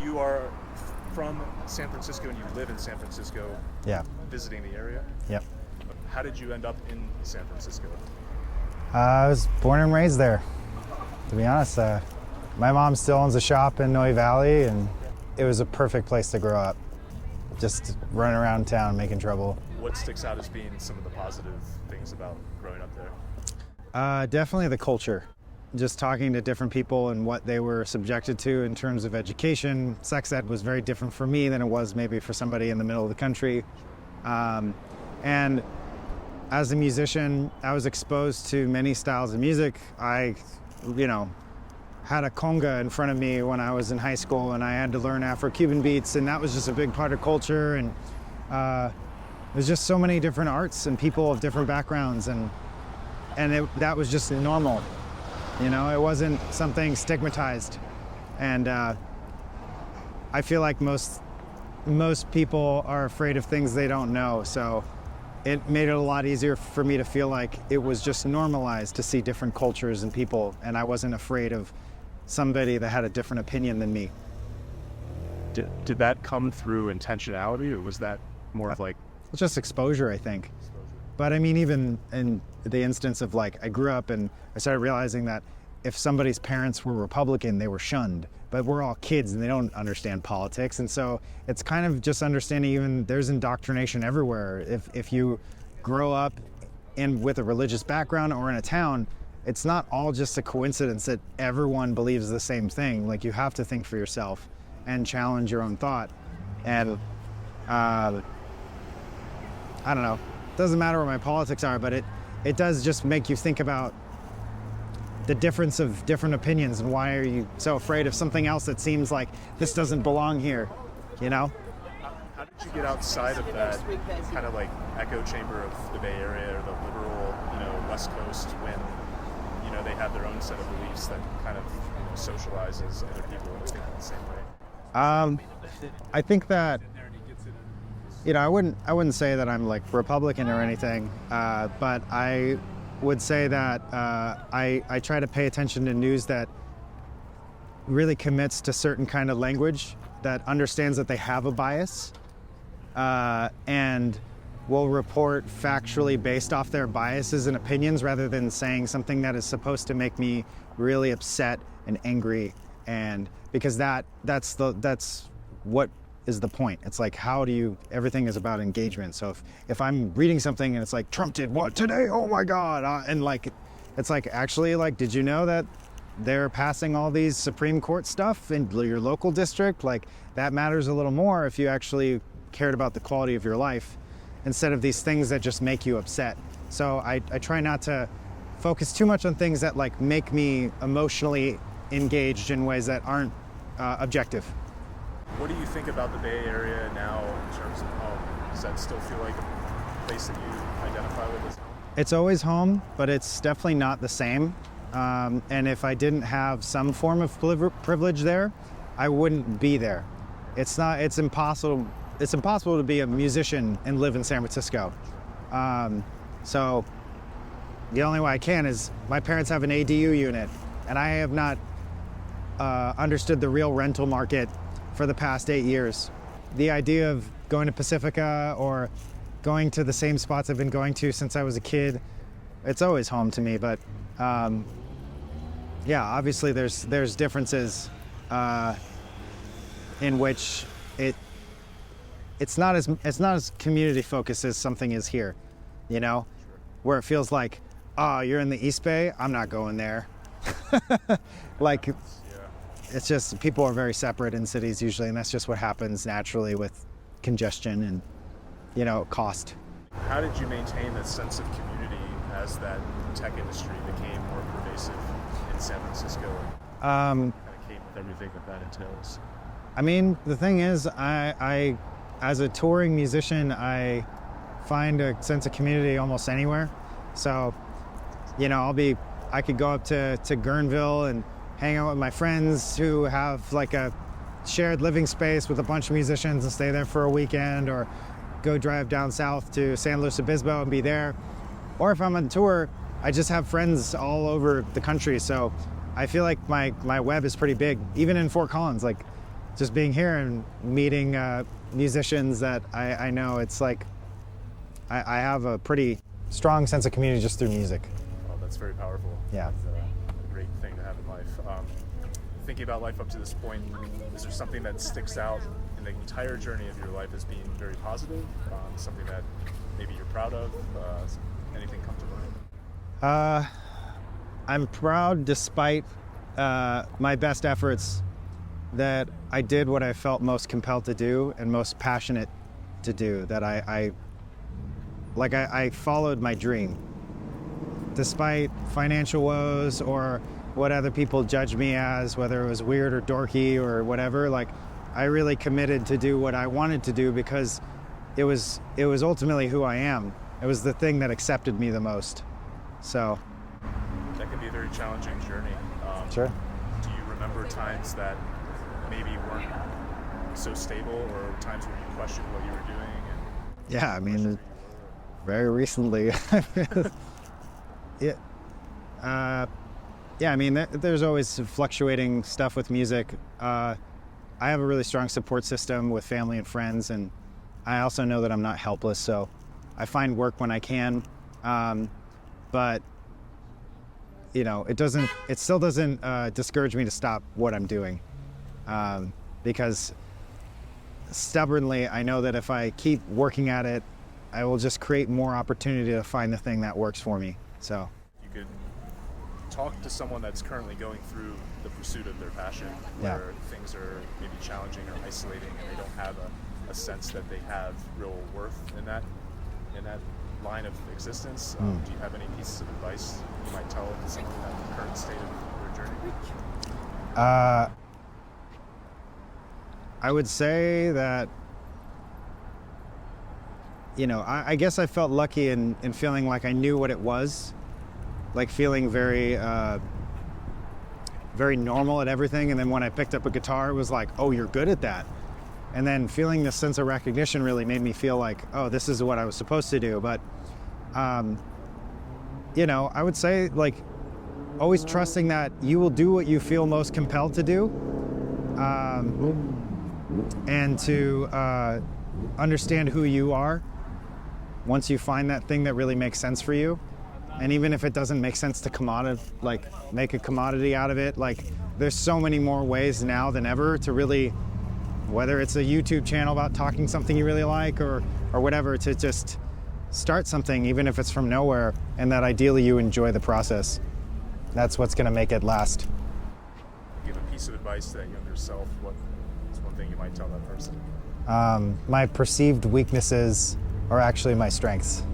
You are from San Francisco and you live in San Francisco, Yeah. visiting the area. Yep. How did you end up in San Francisco? I was born and raised there. To be honest, my mom still owns a shop in Noe Valley, and it was a perfect place to grow up. Just running around town making trouble. What sticks out as being some of the positive things about growing up there? Definitely the culture. Just talking to different people and what they were subjected to in terms of education. Sex ed was very different for me than it was maybe for somebody in the middle of the country. And as a musician, I was exposed to many styles of music. I, had a conga in front of me when I was in high school, and I had to learn Afro-Cuban beats, and that was just a big part of culture. And there's just so many different arts and people of different backgrounds, and that was just normal. It wasn't something stigmatized. And I feel like most people are afraid of things they don't know. So it made it a lot easier for me to feel like it was just normalized to see different cultures and people, and I wasn't afraid of somebody that had a different opinion than me. Did that come through intentionality, or was that more of like... It's just exposure, I think. But I mean, even in the instance of I grew up and I started realizing that if somebody's parents were Republican, they were shunned. But we're all kids and they don't understand politics. And so it's kind of just understanding even there's indoctrination everywhere. If you grow up with a religious background or in a town, it's not all just a coincidence that everyone believes the same thing. You have to think for yourself and challenge your own thought. And I don't know. Doesn't matter what my politics are, but it does just make you think about the difference of different opinions and why are you so afraid of something else that seems like this doesn't belong here, How did you get outside of that kind of echo chamber of the Bay Area or the liberal, West Coast when, they have their own set of beliefs that kind of socializes other people and think the same way? I think that I wouldn't say that I'm Republican or anything, but I would say that I try to pay attention to news that really commits to certain kind of language, that understands that they have a bias, and will report factually based off their biases and opinions rather than saying something that is supposed to make me really upset and angry, and because that's what is the point. It's everything is about engagement. So if I'm reading something and it's Trump did what today? Oh my God. And it's actually did you know that they're passing all these Supreme Court stuff in your local district? That matters a little more if you actually cared about the quality of your life instead of these things that just make you upset. So I try not to focus too much on things that make me emotionally engaged in ways that aren't objective. What do you think about the Bay Area now in terms of home? Does that still feel like a place that you identify with as home? It's always home, but it's definitely not the same. And if I didn't have some form of privilege there, I wouldn't be there. It's impossible to be a musician and live in San Francisco. So the only way I can is my parents have an ADU unit, and I have not understood the real rental market for the past 8 years. The idea of going to Pacifica or going to the same spots I've been going to since I was a kid, it's always home to me. But obviously there's differences in which it's not as community focused as something is here, where it feels like, oh, you're in the East Bay, I'm not going there. It's just people are very separate in cities usually, and that's just what happens naturally with congestion and cost. How did you maintain that sense of community as that tech industry became more pervasive in San Francisco and kind of came with everything that entails? I mean, the thing is, I as a touring musician, I find a sense of community almost anywhere. So, I could go up to Guerneville and hang out with my friends who have a shared living space with a bunch of musicians and stay there for a weekend, or go drive down south to San Luis Obispo and be there. Or if I'm on tour, I just have friends all over the country. So I feel like my web is pretty big, even in Fort Collins. just being here and meeting musicians that I know, it's like I have a pretty strong sense of community just through music. Well, that's very powerful. Yeah. That's a great thing to have in life. Thinking about life up to this point, is there something that sticks out in the entire journey of your life as being very positive? Something that maybe you're proud of? Anything come to mind? I'm proud, despite my best efforts, that I did what I felt most compelled to do and most passionate to do. That I followed my dream, despite financial woes or what other people judge me as, whether it was weird or dorky or whatever. Like, I really committed to do what I wanted to do because it was ultimately who I am. It was the thing that accepted me the most. So that can be a very challenging journey. Sure. Do you remember times that maybe weren't so stable, or times where you questioned what you were doing? Yeah, I mean, very recently. Yeah, I mean, there's always fluctuating stuff with music. I have a really strong support system with family and friends, and I also know that I'm not helpless, so I find work when I can. But you know, it still doesn't discourage me to stop what I'm doing, because stubbornly, I know that if I keep working at it, I will just create more opportunity to find the thing that works for me. So you could talk to someone that's currently going through the pursuit of their passion, where things are maybe challenging or isolating, and they don't have a sense that they have real worth in that line of existence. Do you have any pieces of advice you might tell to someone in that current state of their journey? I would say that, you know, I guess I felt lucky in feeling like I knew what it was, like feeling very very normal at everything, and then when I picked up a guitar, it was like, oh, you're good at that. And then feeling this sense of recognition really made me feel like, oh, this is what I was supposed to do. But you know, I would say, like, always trusting that you will do what you feel most compelled to do, and to understand who you are once you find that thing that really makes sense for you. And even if it doesn't make sense to make a commodity out of it, like, there's so many more ways now than ever to really, whether it's a YouTube channel about talking something you really like or whatever, to just start something, even if it's from nowhere, and that ideally you enjoy the process. That's what's going to make it last. Give a piece of advice to that younger self. What is one thing you might tell that person? My perceived weaknesses are actually my strengths.